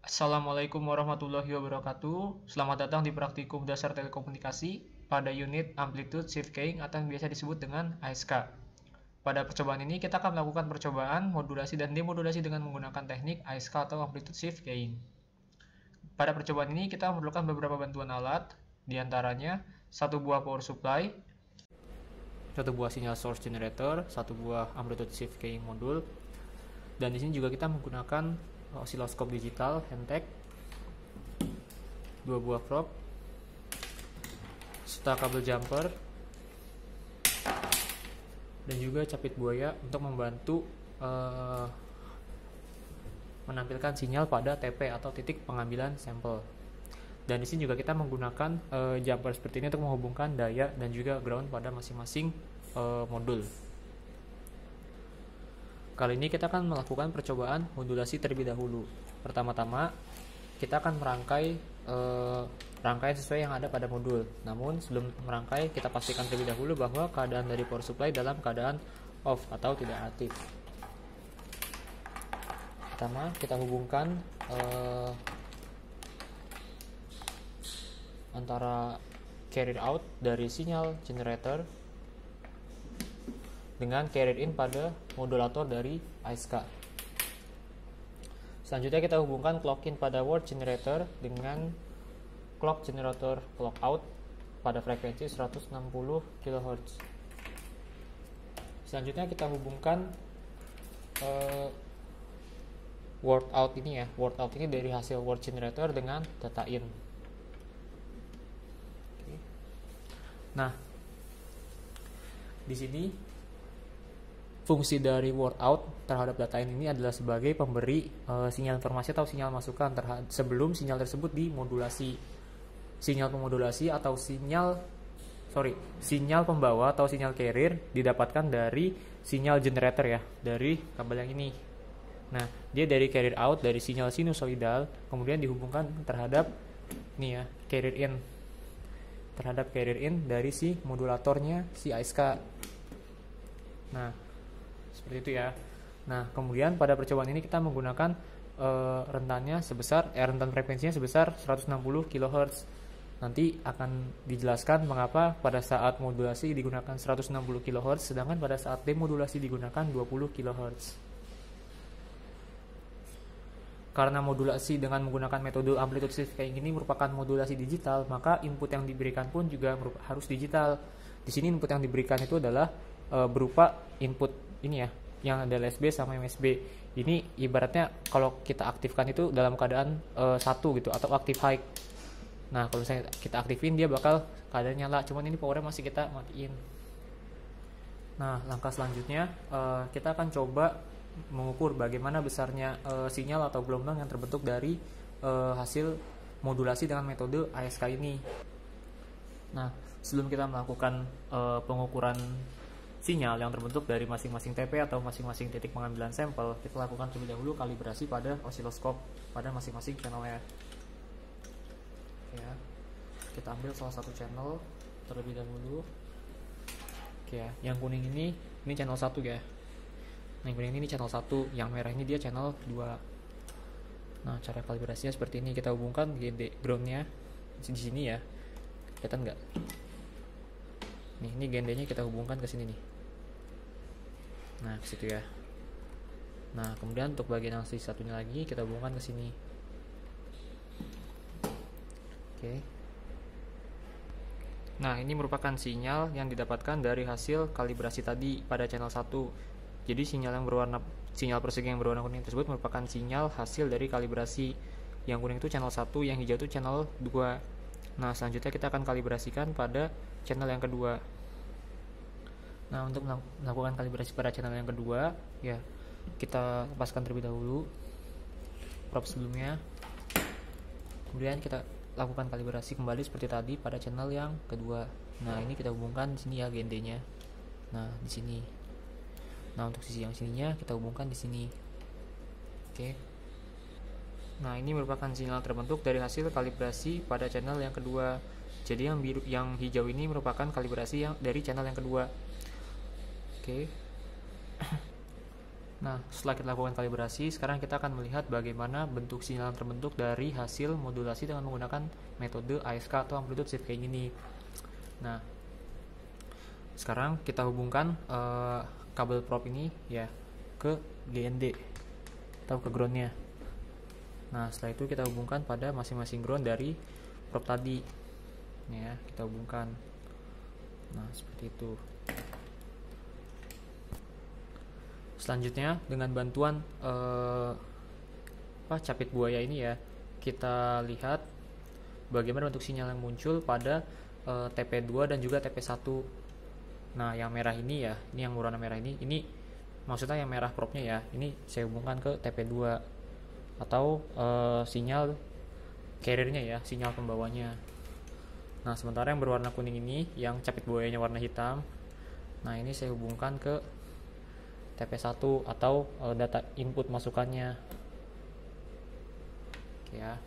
Assalamualaikum warahmatullahi wabarakatuh. Selamat datang di praktikum dasar telekomunikasi pada unit Amplitude Shift Keying atau yang biasa disebut dengan ASK. Pada percobaan ini kita akan melakukan percobaan modulasi dan demodulasi dengan menggunakan teknik ASK atau Amplitude Shift Keying. Pada percobaan ini kita memerlukan beberapa bantuan alat, diantaranya satu buah power supply, satu buah sinyal source generator, satu buah Amplitude Shift Keying modul, dan di sini juga kita menggunakan osiloskop digital Handtech, dua buah probe, serta kabel jumper, dan juga capit buaya untuk membantu menampilkan sinyal pada TP atau titik pengambilan sampel. Dan di sini juga kita menggunakan jumper seperti ini untuk menghubungkan daya dan juga ground pada masing-masing modul. Kali ini kita akan melakukan percobaan modulasi terlebih dahulu. Pertama-tama kita akan merangkai rangkaian sesuai yang ada pada modul. Namun sebelum merangkai kita pastikan terlebih dahulu bahwa keadaan dari power supply dalam keadaan off atau tidak aktif. Pertama kita hubungkan antara carrier out dari sinyal generator dengan carrier in pada modulator dari ASK. Selanjutnya kita hubungkan clock in pada word generator dengan clock generator clock out pada frekuensi 160 kHz. Selanjutnya kita hubungkan word out ini ya. Word out ini dari hasil word generator dengan data in. Nah, di sini fungsi dari word out terhadap data in ini adalah sebagai pemberi sinyal informasi atau sinyal masukan sebelum sinyal tersebut dimodulasi. Sinyal pemodulasi atau sinyal pembawa atau sinyal carrier didapatkan dari sinyal generator ya, dari kabel yang ini. Nah, dia dari carrier out dari sinyal sinusoidal kemudian dihubungkan terhadap ini ya, carrier in. Terhadap carrier in dari si modulatornya si ASK. Nah, seperti itu ya. Nah, kemudian pada percobaan ini kita menggunakan rentan frekuensinya sebesar 160 kHz. Nanti akan dijelaskan mengapa pada saat modulasi digunakan 160 kHz sedangkan pada saat demodulasi digunakan 20 kHz. Karena modulasi dengan menggunakan metode amplitude shift keying ini merupakan modulasi digital, maka input yang diberikan pun juga harus digital. Di sini input yang diberikan itu adalah berupa input ini ya, yang ada LSB sama MSB. Ini ibaratnya kalau kita aktifkan itu dalam keadaan 1 gitu atau active high. Nah, kalau misalnya kita aktifin dia bakal keadaan nyala, cuman ini powernya masih kita matiin. Nah, langkah selanjutnya kita akan coba mengukur bagaimana besarnya sinyal atau gelombang yang terbentuk dari hasil modulasi dengan metode ASK ini. Nah, sebelum kita melakukan pengukuran sinyal yang terbentuk dari masing-masing TP atau masing-masing titik pengambilan sampel, kita lakukan terlebih dahulu kalibrasi pada osiloskop pada masing-masing channelnya. Ya, kita ambil salah satu channel terlebih dahulu. Oke ya, yang kuning ini channel 1 ya. Nah, yang kuning ini channel 1, yang merah ini dia channel 2. Nah, cara kalibrasinya seperti ini. Kita hubungkan groundnya di sini ya. Kelihatan nggak? Nih, ini GND-nya kita hubungkan ke sini nih. Nah, ke situ ya. Nah, kemudian untuk bagian yang satunya lagi kita hubungkan ke sini. Oke. Nah, ini merupakan sinyal yang didapatkan dari hasil kalibrasi tadi pada channel 1. Jadi sinyal persegi yang berwarna kuning tersebut merupakan sinyal hasil dari kalibrasi. Yang kuning itu channel 1, yang hijau itu channel 2. Nah, selanjutnya kita akan kalibrasikan pada channel yang kedua. Nah, untuk melakukan kalibrasi pada channel yang kedua, ya kita lepaskan terlebih dahulu probe sebelumnya. Kemudian kita lakukan kalibrasi kembali seperti tadi pada channel yang kedua. Nah, ini kita hubungkan di sini ya GND-nya. Nah, di sini. Nah, untuk sisi yang sininya kita hubungkan di sini. Oke. Nah, ini merupakan sinyal terbentuk dari hasil kalibrasi pada channel yang kedua. Jadi yang hijau ini merupakan kalibrasi yang dari channel yang kedua. Oke. Nah, setelah kita lakukan kalibrasi, sekarang kita akan melihat bagaimana bentuk sinyal yang terbentuk dari hasil modulasi dengan menggunakan metode ASK atau amplitude shift kayak gini. Nah, sekarang kita hubungkan kabel probe ini ya ke GND atau ke groundnya. Nah, setelah itu kita hubungkan pada masing-masing ground dari probe tadi. Ini ya, kita hubungkan. Nah, seperti itu. Selanjutnya dengan bantuan capit buaya ini ya, kita lihat bagaimana bentuk sinyal yang muncul pada TP2 dan juga TP1. Nah, yang merah ini ya, ini yang berwarna merah ini maksudnya yang merah probe-nya ya, ini saya hubungkan ke TP2 atau sinyal carrier-nya ya, sinyal pembawanya. Nah, sementara yang berwarna kuning ini, yang capit buayanya warna hitam, nah ini saya hubungkan ke TP1 atau data input masukannya. Oke ya.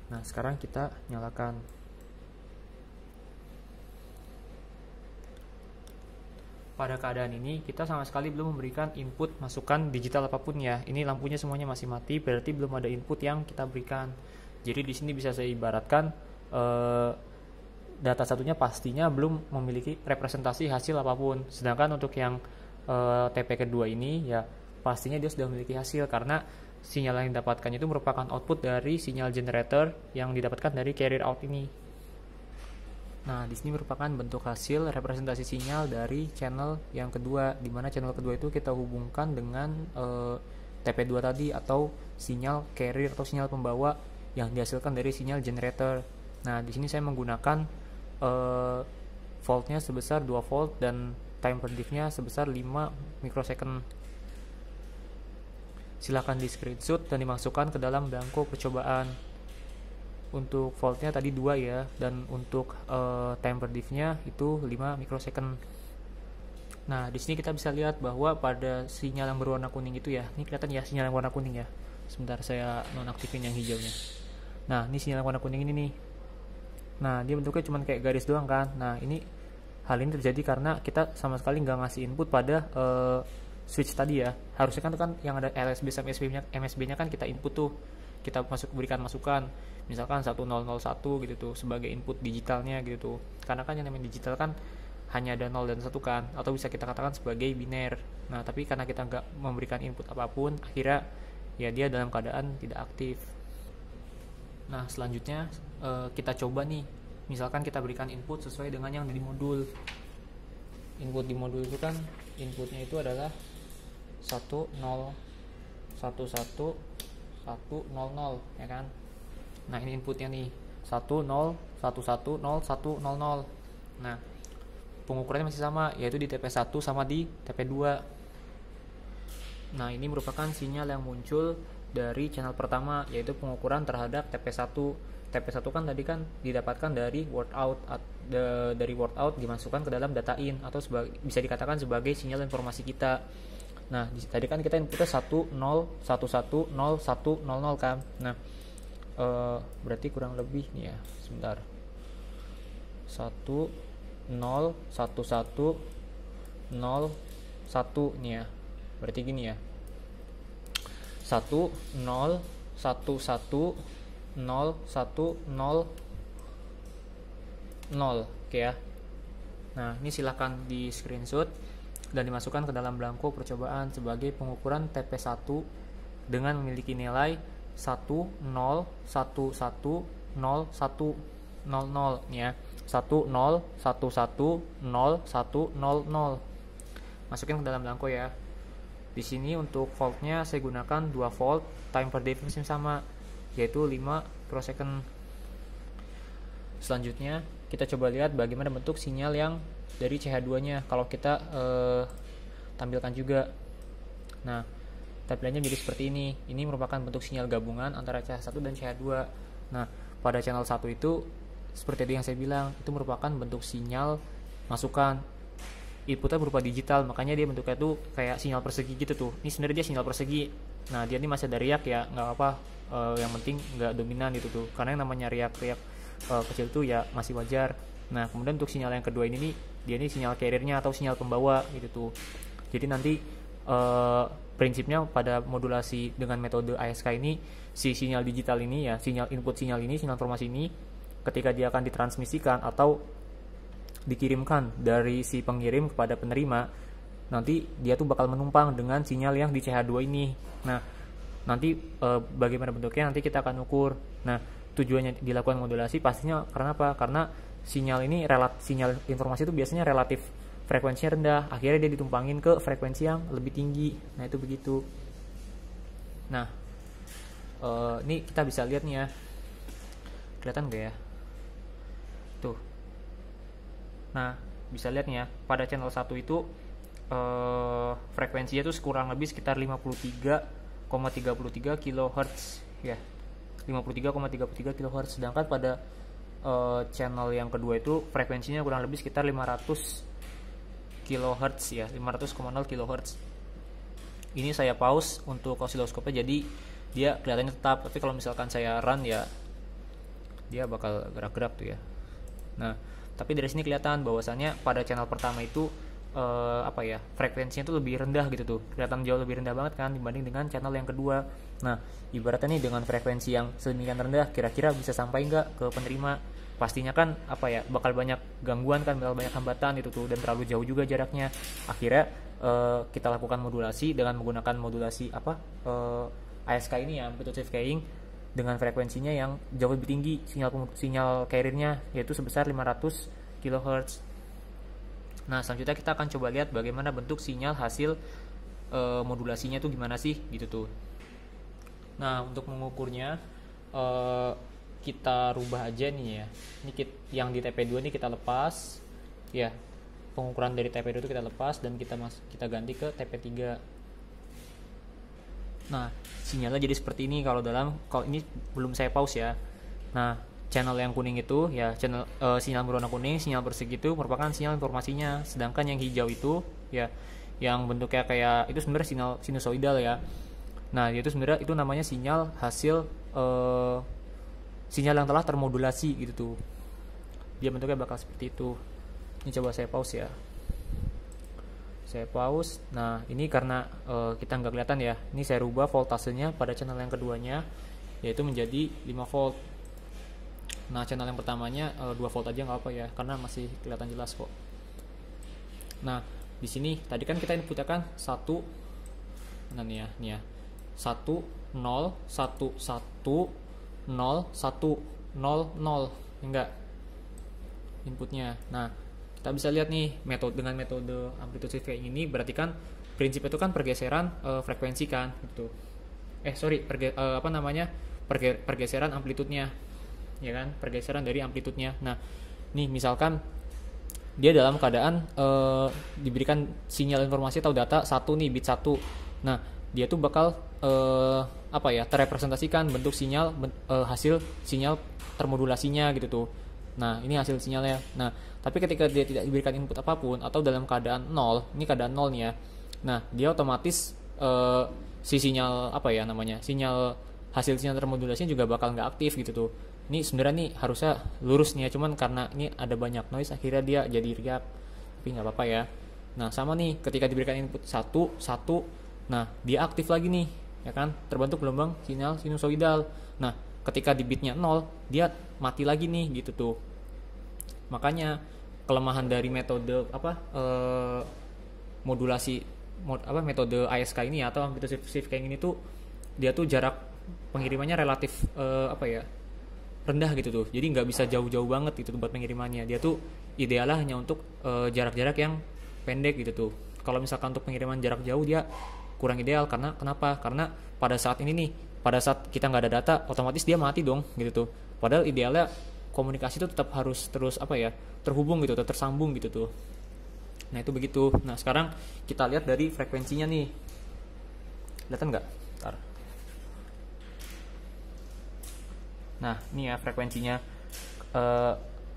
Nah, sekarang kita nyalakan. Pada keadaan ini kita sama sekali belum memberikan input masukan digital apapun ya. Ini lampunya semuanya masih mati, berarti belum ada input yang kita berikan. Jadi di sini bisa saya ibaratkan data satunya pastinya belum memiliki representasi hasil apapun. Sedangkan untuk yang TP kedua ini ya pastinya dia sudah memiliki hasil karena sinyal yang didapatkan itu merupakan output dari sinyal generator yang didapatkan dari carrier out ini. Nah, di sini merupakan bentuk hasil representasi sinyal dari channel yang kedua, di mana channel kedua itu kita hubungkan dengan TP2 tadi atau sinyal carrier atau sinyal pembawa yang dihasilkan dari sinyal generator. Nah, di sini saya menggunakan voltnya sebesar 2 volt dan time per diff-nya sebesar 5 mikrosecond. Silakan di screenshot dan dimasukkan ke dalam belangko percobaan. Untuk voltnya tadi 2 ya, dan untuk time per diff-nya itu 5 mikrosecond. Nah, di sini kita bisa lihat bahwa pada sinyal yang berwarna kuning itu ya, ini kelihatan ya sinyal yang warna kuning ya. Sebentar saya nonaktifin yang hijaunya. Nah, ini sinyal yang warna kuning ini nih. Nah, dia bentuknya cuma kayak garis doang kan. Nah, hal ini terjadi karena kita sama sekali nggak ngasih input pada switch tadi ya. Harusnya kan yang ada LSB sama MSB-nya kan kita input tuh. Kita berikan masukan. Misalkan 1001 gitu tuh sebagai input digitalnya gitu tuh. Karena kan yang namanya digital kan hanya ada 0 dan 1 kan, atau bisa kita katakan sebagai biner. Nah, tapi karena kita nggak memberikan input apapun, akhirnya ya dia dalam keadaan tidak aktif. Nah, selanjutnya kita coba nih, misalkan kita berikan input sesuai dengan yang di modul. Input di modul itu kan inputnya itu adalah 10 11 100 ya kan. Nah, ini inputnya nih 10 11 01 00. Nah, pengukurannya masih sama, yaitu di TP1 sama di TP2. Nah, ini merupakan sinyal yang muncul dari channel pertama, yaitu pengukuran terhadap TP1. TP1 kan tadi kan didapatkan dari word out, dimasukkan ke dalam data in, atau bisa dikatakan sebagai sinyal informasi kita. Nah, tadi kan kita inputnya 10 11 01 00 kan. Nah, berarti kurang lebih nih ya, sebentar, 10 11 01 nih ya, berarti gini ya, 10 11 01 00. Oke ya. Nah, ini silahkan di screenshot dan dimasukkan ke dalam belangko percobaan sebagai pengukuran TP1 dengan memiliki nilai 10 11 01 00 ya. 10 11 01 00. Masukin ke dalam belangko ya. Di sini untuk voltnya saya gunakan 2 volt, time per diff sama, yaitu 5 mikrosecond. Selanjutnya kita coba lihat bagaimana bentuk sinyal yang dari CH2-nya kalau kita tampilkan juga. Nah, tampilannya jadi seperti ini. Ini merupakan bentuk sinyal gabungan antara CH1 dan CH2. Nah, pada channel 1 itu seperti yang saya bilang, itu merupakan bentuk sinyal masukan. Inputnya berupa digital, makanya dia bentuknya tuh kayak sinyal persegi gitu tuh. Ini sebenarnya dia sinyal persegi. Nah, dia ini masih ada riak ya, nggak apa-apa. Yang penting nggak dominan gitu tuh. Karena yang namanya riak kecil tuh ya masih wajar. Nah, kemudian untuk sinyal yang kedua ini nih, dia ini sinyal carrier-nya atau sinyal pembawa gitu tuh. Jadi nanti prinsipnya pada modulasi dengan metode ASK ini, si sinyal digital ini ya, sinyal informasi ini, ketika dia akan ditransmisikan atau dikirimkan dari si pengirim kepada penerima, nanti dia tuh bakal menumpang dengan sinyal yang di CH2 ini. Nah, nanti bagaimana bentuknya nanti kita akan ukur. Nah, tujuannya dilakukan modulasi pastinya karena apa? Karena sinyal informasi itu biasanya relatif frekuensinya rendah, akhirnya dia ditumpangin ke frekuensi yang lebih tinggi. Nah, itu begitu. Nah, ini kita bisa lihat nih ya, kelihatan gak ya tuh. Nah, bisa lihat nih ya, pada channel 1 itu frekuensinya tuh kurang lebih sekitar 53,33 kHz ya, 53,33 kHz. Sedangkan pada channel yang kedua itu frekuensinya kurang lebih sekitar 500 kHz ya, 500,0 kHz. Ini saya pause untuk osiloskopnya, jadi dia kelihatannya tetap, tapi kalau misalkan saya run ya dia bakal gerak-gerak tuh ya. Nah, tapi dari sini kelihatan bahwasannya pada channel pertama itu frekuensinya tuh lebih rendah gitu tuh, kelihatan jauh lebih rendah banget kan dibanding dengan channel yang kedua. Nah, ibaratnya nih dengan frekuensi yang sedemikian rendah, kira-kira bisa sampai nggak ke penerima? Pastinya kan bakal banyak gangguan kan, bakal banyak hambatan itu tuh, dan terlalu jauh juga jaraknya. Akhirnya kita lakukan modulasi dengan menggunakan modulasi ASK ini ya, amplitude carrying, dengan frekuensinya yang jauh lebih tinggi sinyal carrier-nya, yaitu sebesar 500 kHz. Nah, selanjutnya kita akan coba lihat bagaimana bentuk sinyal hasil modulasinya tuh gimana sih gitu tuh. Nah, untuk mengukurnya kita rubah aja nih ya. Ini yang di TP2 ini kita lepas ya. Pengukuran dari TP2 itu kita lepas dan kita ganti ke TP3. Nah, sinyalnya jadi seperti ini kalau ini belum saya pause ya. Nah, channel yang kuning itu ya, sinyal berwarna kuning, sinyal bersegi itu merupakan sinyal informasinya. Sedangkan yang hijau itu ya, yang bentuknya kayak itu sebenarnya sinyal sinusoidal ya. Nah, itu sebenarnya itu namanya sinyal hasil sinyal yang telah termodulasi gitu tuh. Dia bentuknya bakal seperti itu. Ini coba saya pause ya. Saya pause. Nah, ini karena kita nggak kelihatan ya. Ini saya rubah voltasenya pada channel yang keduanya, yaitu menjadi 5 volt. Nah, channel yang pertamanya 2 volt aja nggak apa ya, karena masih kelihatan jelas kok. Nah, di sini tadi kan kita inputnya kan 1, nah nih ya, 1 0 1 1 0 1 0 0, enggak inputnya. Nah, kita bisa lihat nih dengan metode amplitude shift kayak ini, berarti kan prinsip itu kan pergeseran frekuensi kan gitu. Pergeseran amplitudenya ya kan, pergeseran dari amplitudenya. Nah, nih misalkan dia dalam keadaan diberikan sinyal informasi atau data 1 nih, bit 1. Nah, dia tuh bakal terrepresentasikan bentuk sinyal hasil sinyal termodulasinya gitu tuh. Nah, ini hasil sinyalnya. Nah, tapi ketika dia tidak diberikan input apapun atau dalam keadaan 0, ini keadaan 0 nih ya. Nah, dia otomatis si sinyal sinyal hasil sinyal termodulasinya juga bakal nggak aktif gitu tuh. Ini sebenarnya nih harusnya lurus nih ya, cuman karena ini ada banyak noise akhirnya dia jadi riak. Tapi nggak apa-apa ya. Nah, sama nih ketika diberikan input 1, nah dia aktif lagi nih, ya kan? Terbentuk gelombang sinyal sinusoidal. Nah, ketika di bitnya 0, dia mati lagi nih gitu tuh. Makanya kelemahan dari metode metode ASK ini atau amplitude shift kayak gini tuh, dia tuh jarak pengirimannya relatif rendah gitu tuh. Jadi nggak bisa jauh-jauh banget gitu tuh buat pengirimannya. Dia tuh idealnya hanya untuk jarak-jarak yang pendek gitu tuh. Kalau misalkan untuk pengiriman jarak jauh dia kurang ideal. Kenapa? Karena pada saat kita nggak ada data, otomatis dia mati dong gitu tuh. Padahal idealnya komunikasi itu tetap harus terus terhubung gitu, tersambung gitu tuh. Nah, itu begitu. Nah, sekarang kita lihat dari frekuensinya nih. Kelihatan nggak? Bentar. Nah, ini ya frekuensinya,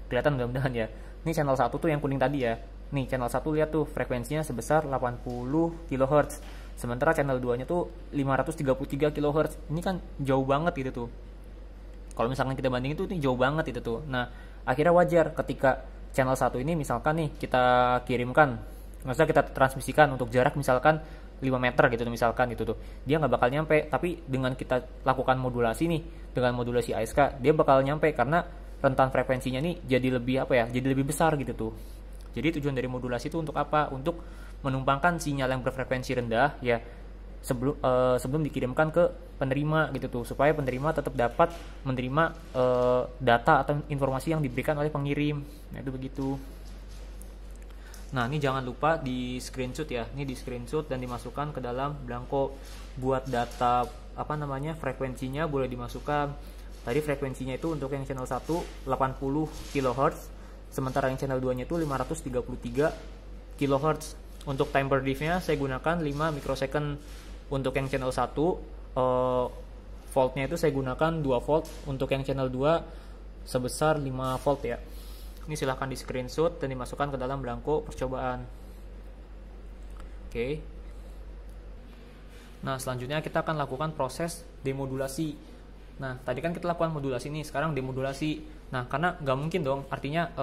kelihatan mudah-mudahan ya. Ini channel 1 tuh yang kuning tadi ya. Nih channel 1 lihat tuh frekuensinya sebesar 80 kHz. Sementara channel 2 nya tuh 533 kHz. Ini kan jauh banget gitu tuh. Kalau misalkan kita bandingin tuh ini jauh banget itu tuh. Nah, akhirnya wajar ketika channel 1 ini misalkan nih kita kirimkan, maksudnya kita transmisikan untuk jarak misalkan 5 meter gitu misalkan gitu tuh, dia nggak bakal nyampe. Tapi dengan kita lakukan modulasi nih, dengan modulasi ASK, dia bakal nyampe karena rentan frekuensinya nih jadi lebih apa ya, jadi lebih besar gitu tuh. Jadi tujuan dari modulasi itu untuk apa? Untuk menumpangkan sinyal yang berfrekuensi rendah ya sebelum dikirimkan ke penerima gitu tuh, supaya penerima tetap dapat menerima data atau informasi yang diberikan oleh pengirim. Nah itu begitu. Nah ini jangan lupa di screenshot ya, ini di screenshot dan dimasukkan ke dalam blanko. Buat data apa namanya frekuensinya boleh dimasukkan. Tadi frekuensinya itu untuk yang channel 1 80 kHz, sementara yang channel 2 nya itu 533 kHz. Untuk time per diff-nya saya gunakan 5 microsecond. Untuk yang channel 1 voltnya itu saya gunakan 2 volt. Untuk yang channel 2 sebesar 5 volt ya. Ini silahkan di screenshot dan dimasukkan ke dalam blanko percobaan. Oke. Nah selanjutnya kita akan lakukan proses demodulasi. Nah tadi kan kita lakukan modulasi nih, sekarang demodulasi. Nah karena nggak mungkin dong, artinya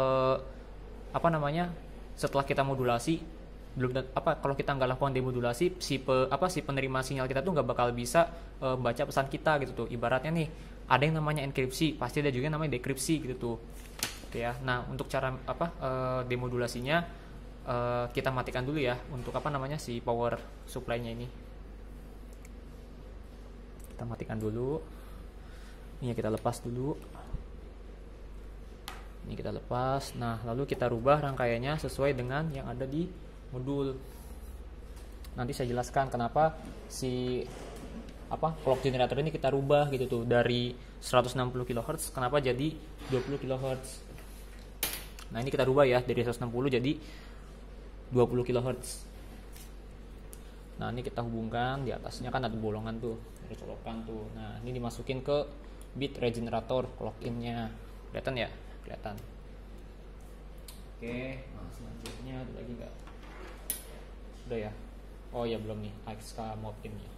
apa namanya, setelah kita modulasi belum apa, kalau kita nggak lakukan demodulasi si penerima sinyal kita tuh nggak bakal bisa baca pesan kita gitu tuh. Ibaratnya nih ada yang namanya enkripsi, pasti ada juga yang namanya dekripsi gitu tuh. Oke ya. Nah untuk cara demodulasinya kita matikan dulu ya untuk apa namanya si power supply-nya ini. Kita matikan dulu. Ini kita lepas dulu. Ini kita lepas. Nah lalu kita rubah rangkaiannya sesuai dengan yang ada di modul. Nanti saya jelaskan kenapa si clock generator ini kita rubah gitu tuh, dari 160 kHz kenapa jadi 20 kHz. Nah ini kita rubah ya dari 160 jadi 20 kHz. Nah ini kita hubungkan, di atasnya kan ada bolongan tuh, ada colokan tuh. Nah ini dimasukin ke bit regenerator clock in-nya. Kelihatan ya? Kelihatan. Oke, nah selanjutnya ada lagi nggak? Udah ya? Oh ya belum nih, AXK mode in-nya.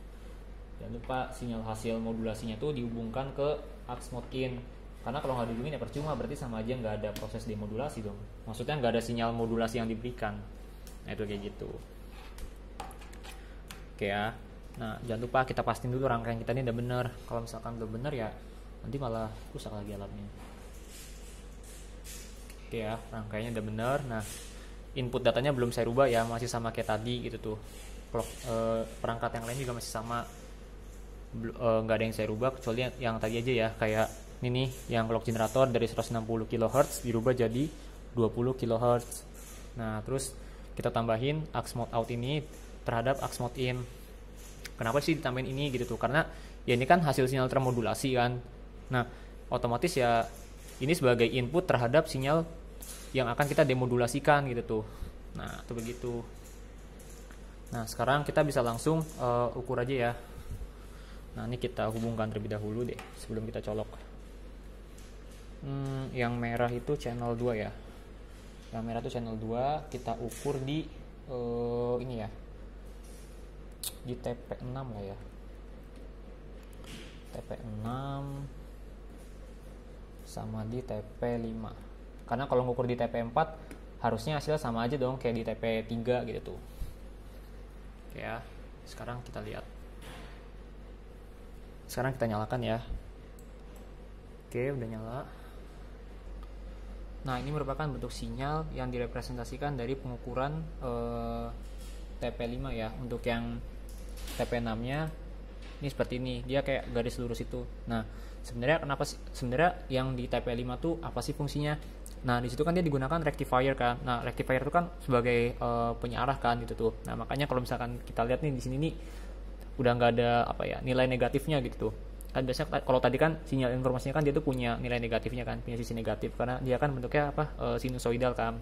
Jangan lupa sinyal hasil modulasinya tuh dihubungkan ke AX mode in. Karena kalau nggak dihubungin ya percuma, berarti sama aja nggak ada proses demodulasi dong. Maksudnya nggak ada sinyal modulasi yang diberikan. Nah itu kayak gitu. Oke ya. Nah jangan lupa kita pastiin dulu rangkaian kita ini udah bener. Kalau misalkan udah bener ya nanti malah rusak lagi alatnya. Oke ya, rangkaiannya udah bener. Nah input datanya belum saya rubah ya, masih sama kayak tadi gitu tuh. Perangkat yang lain juga masih sama, nggak ada yang saya rubah kecuali yang tadi aja ya, kayak ini nih yang clock generator dari 160 kHz dirubah jadi 20 kHz. Nah terus kita tambahin AX mode out ini terhadap AX mode in. Kenapa sih ditambahin ini gitu tuh, karena ya ini kan hasil sinyal termodulasi kan. Nah otomatis ya ini sebagai input terhadap sinyal yang akan kita demodulasikan gitu tuh. Nah itu begitu. Nah sekarang kita bisa langsung ukur aja ya. Nah ini kita hubungkan terlebih dahulu deh sebelum kita colok. Yang merah itu channel 2 ya. Yang merah itu channel 2, kita ukur di ini ya, di TP6 lah ya, TP6 sama di TP5. Karena kalau ngukur di TP4 harusnya hasilnya sama aja dong kayak di TP3 gitu tuh. Oke ya, sekarang kita lihat. Sekarang kita nyalakan ya. Oke, udah nyala. Nah ini merupakan bentuk sinyal yang direpresentasikan dari pengukuran TP5 ya. Untuk yang TP6 nya ini seperti ini, dia kayak garis lurus itu. Nah sebenarnya yang di TP5 tuh apa sih fungsinya? Nah di situ kan dia digunakan rectifier kan. Nah rectifier itu kan sebagai penyearah kan gitu tuh. Nah makanya kalau misalkan kita lihat nih di sini nih udah nggak ada nilai negatifnya gitu tuh. Kan biasanya kalau tadi kan sinyal informasinya kan dia tuh punya nilai negatifnya kan, punya sisi negatif karena dia kan bentuknya sinusoidal kan.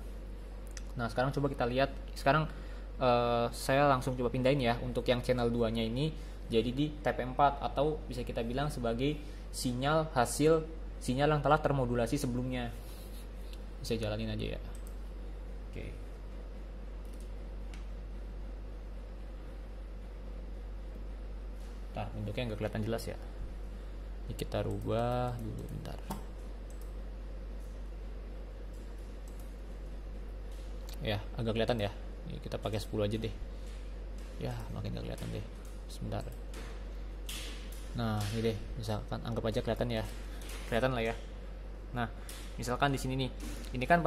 Nah sekarang coba kita lihat. Sekarang saya langsung coba pindahin ya untuk yang channel 2 nya ini jadi di TP4, atau bisa kita bilang sebagai sinyal yang telah termodulasi sebelumnya. Bisa jalanin aja ya. Oke. Nah bentuknya nggak kelihatan jelas ya. Ini kita rubah dulu bentar. Ya agak kelihatan ya. Ini kita pakai 10 aja deh. Ya makin gak kelihatan deh, sebentar. Nah ini deh, misalkan anggap aja kelihatan lah ya. Nah misalkan di sini nih, ini kan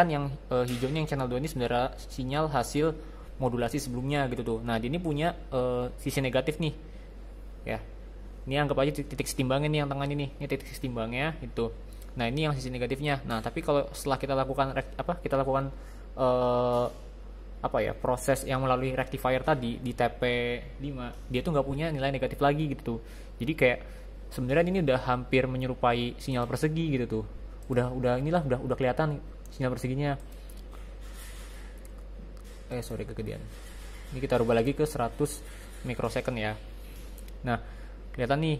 yang hijau ini yang channel 2 ini sebenarnya sinyal hasil modulasi sebelumnya gitu tuh. Nah ini punya sisi negatif nih ya. Ini anggap aja titik setimbangnya nih yang tengah ini titik setimbangnya itu. Nah ini yang sisi negatifnya. Nah tapi kalau setelah kita lakukan proses yang melalui rectifier tadi di TP5, dia tuh nggak punya nilai negatif lagi gitu tuh. Jadi kayak sebenarnya ini udah hampir menyerupai sinyal persegi gitu tuh. Udah kelihatan sinyal perseginya. Sorry kegedean. Ini kita rubah lagi ke 100 mikrosecond ya. Nah kelihatan nih,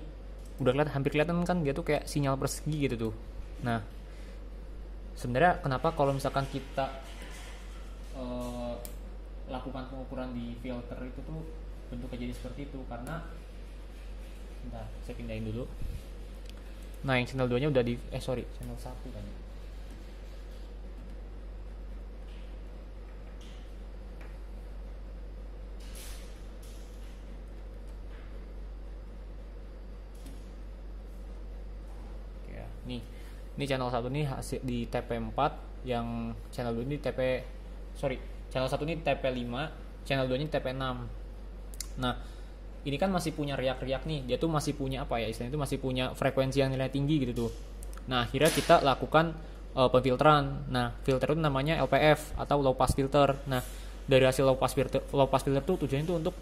hampir kelihatan kan dia tuh kayak sinyal persegi gitu tuh. Nah sebenarnya kenapa kalau misalkan kita lakukan pengukuran di filter itu tuh bentuknya jadi seperti itu, karena saya pindahin dulu. Nah yang channel 2 nya udah channel 1 kan. Oke ya, ini channel 1 nih hasil di TP4, yang channel 2 ini channel 1 ini TP5, channel 2 ini TP6. Nah ini kan masih punya riak-riak nih, dia tuh masih punya istilahnya itu masih punya frekuensi yang nilai tinggi gitu tuh. Nah akhirnya kita lakukan pemfilteran. Nah filter itu namanya LPF atau low pass filter. Nah dari hasil low pass filter tuh tujuannya itu untuk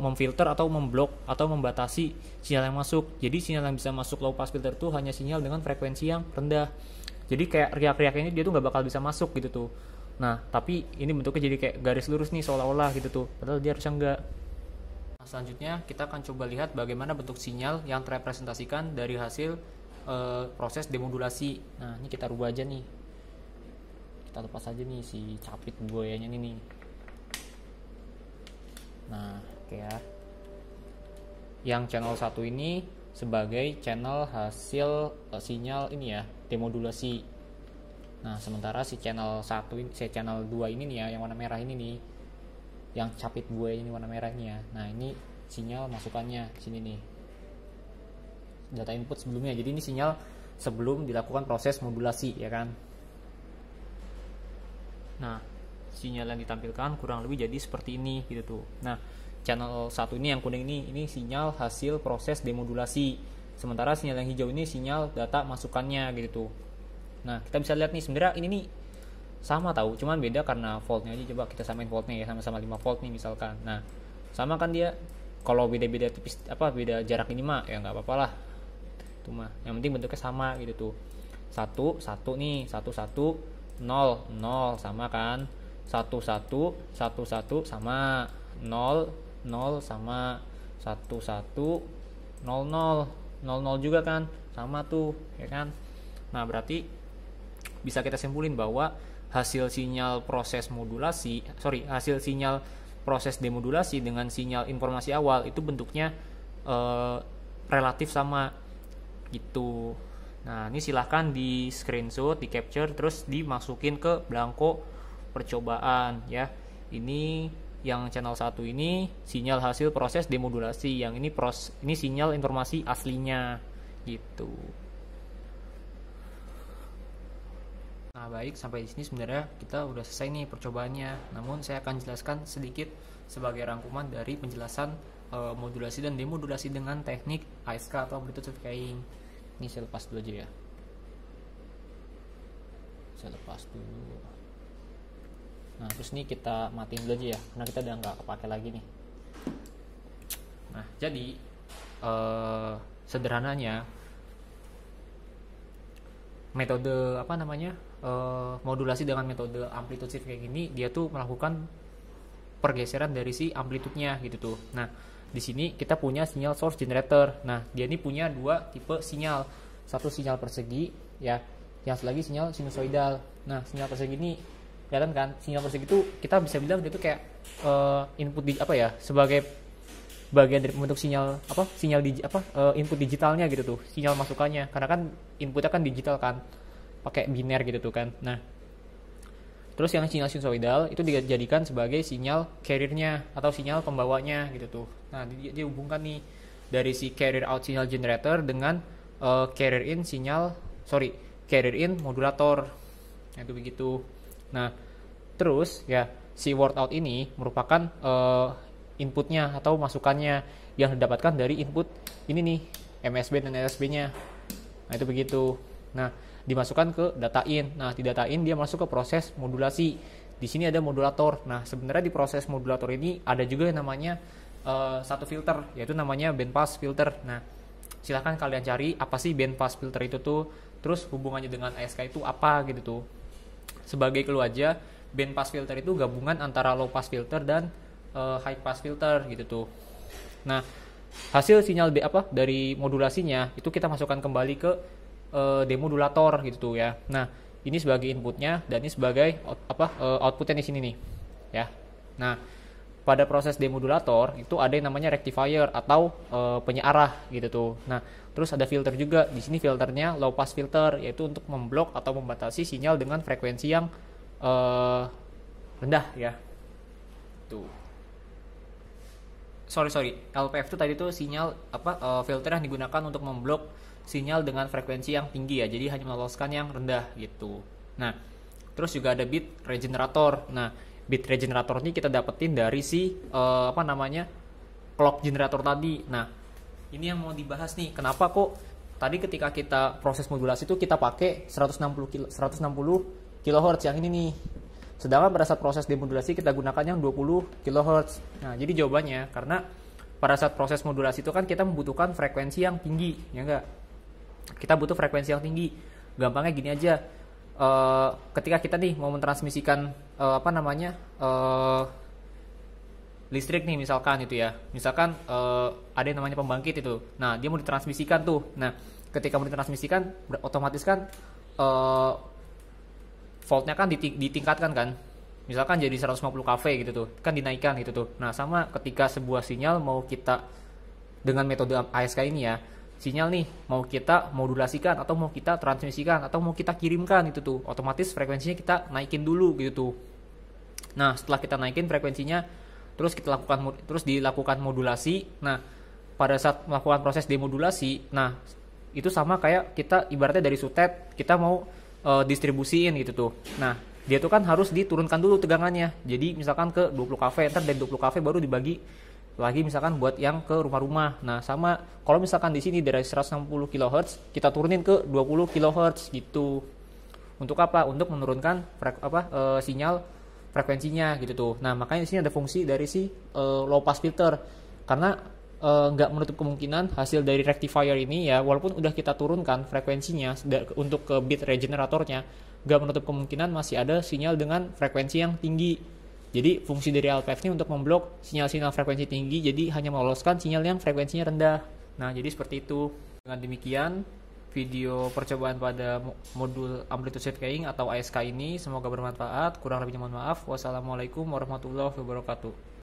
memfilter atau memblok atau membatasi sinyal yang masuk. Jadi sinyal yang bisa masuk low pass filter tuh hanya sinyal dengan frekuensi yang rendah. Jadi kayak riak-riak ini dia tuh nggak bakal bisa masuk gitu tuh. Nah tapi ini bentuknya jadi kayak garis lurus nih seolah-olah gitu tuh, padahal dia harusnya enggak. Nah, selanjutnya kita akan coba lihat bagaimana bentuk sinyal yang terrepresentasikan dari hasil proses demodulasi. Nah ini kita rubah aja nih, kita lepas aja nih si capit buayanya ini nih. Nah kayak yang channel 1 ini sebagai channel hasil sinyal ini ya, demodulasi. Nah sementara si channel 2 ini nih ya, yang warna merah ini nih, yang capit buaya ini warna merah ini ya. Nah ini sinyal masukannya sini nih, data input sebelumnya. Jadi ini sinyal sebelum dilakukan proses modulasi ya kan. Nah sinyal yang ditampilkan kurang lebih jadi seperti ini gitu tuh. Nah channel 1 ini yang kuning ini sinyal hasil proses demodulasi, sementara sinyal yang hijau ini sinyal data masukannya gitu tuh. Nah kita bisa lihat nih sebenarnya ini nih sama tahu, cuman beda karena voltnya aja. Coba kita samain voltnya ya, sama-sama 5 volt nih misalkan. Nah sama kan dia, kalau beda-beda tipis beda jarak ini mah ya nggak apa-apa lah itu mah, yang penting bentuknya sama gitu tuh. 1 nih, 1 0 0 sama kan, 1 1 1 1 sama, 0 0 sama, 1 1 0 0 0 juga kan sama tuh ya kan. Nah berarti bisa kita simpulin bahwa hasil sinyal proses demodulasi dengan sinyal informasi awal itu bentuknya relatif sama gitu. Nah ini silahkan di screenshot, di capture, terus dimasukin ke belangko percobaan ya. Ini yang channel 1 ini sinyal hasil proses demodulasi, yang ini sinyal informasi aslinya gitu. Nah baik, sampai di sini sebenarnya kita udah selesai nih percobaannya. Namun saya akan jelaskan sedikit sebagai rangkuman dari penjelasan modulasi dan demodulasi dengan teknik ASK atau Amplitude Decaying. Ini saya lepas dulu aja ya. Nah terus nih kita matiin dulu aja ya, karena kita udah nggak kepake lagi nih. Nah jadi sederhananya metode modulasi dengan metode amplitude shift kayak gini, dia tuh melakukan pergeseran dari si amplitudenya gitu tuh. Nah di sini kita punya sinyal source generator. Nah dia ini punya dua tipe sinyal, satu sinyal persegi ya, yang satu lagi sinyal sinusoidal. Nah sinyal persegi ini kelihatan kan, sinyal persegi itu kita bisa bilang dia tuh kayak input sebagai bagian dari bentuk input digitalnya gitu tuh, sinyal masukannya, karena kan inputnya kan digital kan, pakai biner gitu tuh kan. Nah Terus yang sinyal sinusoidal itu dijadikan sebagai sinyal carrier-nya atau sinyal pembawanya gitu tuh. Nah, dia hubungkan nih dari si carrier out sinyal generator dengan carrier in modulator. Nah, itu begitu. Nah, terus ya si word out ini merupakan inputnya atau masukannya yang didapatkan dari input ini nih, MSB dan LSB-nya. Nah, itu begitu. Nah, dimasukkan ke data in. Nah, di data in dia masuk ke proses modulasi. Di sini ada modulator. Nah, sebenarnya di proses modulator ini ada juga yang namanya satu filter, yaitu namanya bandpass filter. Nah, silahkan kalian cari apa sih bandpass filter itu tuh, terus hubungannya dengan ASK itu apa gitu tuh. Sebagai clue aja, bandpass filter itu gabungan antara low pass filter dan high pass filter gitu tuh. Nah, hasil sinyal dari modulasinya itu kita masukkan kembali ke demodulator gitu tuh ya. Nah, ini sebagai inputnya dan ini sebagai outputnya di sini nih ya. Nah, pada proses demodulator itu ada yang namanya rectifier atau penyearah gitu tuh. Nah, terus ada filter juga. Di sini filternya low pass filter, yaitu untuk memblok atau membatasi sinyal dengan frekuensi yang rendah ya. Tuh. Sorry. LPF itu tadi tuh sinyal filter yang digunakan untuk memblok sinyal dengan frekuensi yang tinggi ya, jadi hanya meloloskan yang rendah gitu. Nah, terus juga ada bit regenerator. Nah, bit regenerator ini kita dapetin dari si clock generator tadi. Nah, ini yang mau dibahas nih, kenapa kok tadi ketika kita proses modulasi itu kita pakai 160 kHz yang ini nih, sedangkan pada saat proses demodulasi kita gunakan yang 20 kHz. Nah, jadi jawabannya karena pada saat proses modulasi itu kan kita membutuhkan frekuensi yang tinggi, ya enggak? Kita butuh frekuensi yang tinggi. Gampangnya gini aja, ketika kita nih mau mentransmisikan listrik nih misalkan itu ya, misalkan ada yang namanya pembangkit itu. Nah, dia mau ditransmisikan tuh. Nah, ketika mau ditransmisikan otomatis kan voltnya kan ditingkatkan kan, misalkan jadi 150 kV gitu tuh, kan dinaikkan gitu tuh. Nah, sama ketika sebuah sinyal mau kita dengan metode ASK ini ya, sinyal nih mau kita modulasikan atau mau kita transmisikan atau mau kita kirimkan itu tuh, otomatis frekuensinya kita naikin dulu gitu tuh. Nah, setelah kita naikin frekuensinya, terus dilakukan modulasi. Nah, pada saat melakukan proses demodulasi, nah itu sama kayak kita ibaratnya dari sutet kita mau distribusiin gitu tuh. Nah, dia tuh kan harus diturunkan dulu tegangannya. Jadi misalkan ke 20 kV, ntar dari 20 kV baru dibagi lagi misalkan buat yang ke rumah-rumah. Nah, sama kalau misalkan di sini dari 160 kHz kita turunin ke 20 kHz gitu. Untuk apa? Untuk menurunkan sinyal frekuensinya gitu tuh. Nah, makanya di sini ada fungsi dari si low pass filter. Karena nggak menutup kemungkinan hasil dari rectifier ini ya, walaupun udah kita turunkan frekuensinya untuk ke bit regeneratornya, nggak menutup kemungkinan masih ada sinyal dengan frekuensi yang tinggi. Jadi fungsi dari LPF ini untuk memblok sinyal-sinyal frekuensi tinggi, jadi hanya meloloskan sinyal yang frekuensinya rendah. Nah, jadi seperti itu. Dengan demikian, video percobaan pada modul amplitude shaping atau ASK ini semoga bermanfaat. Kurang lebihnya mohon maaf. Wassalamualaikum warahmatullahi wabarakatuh.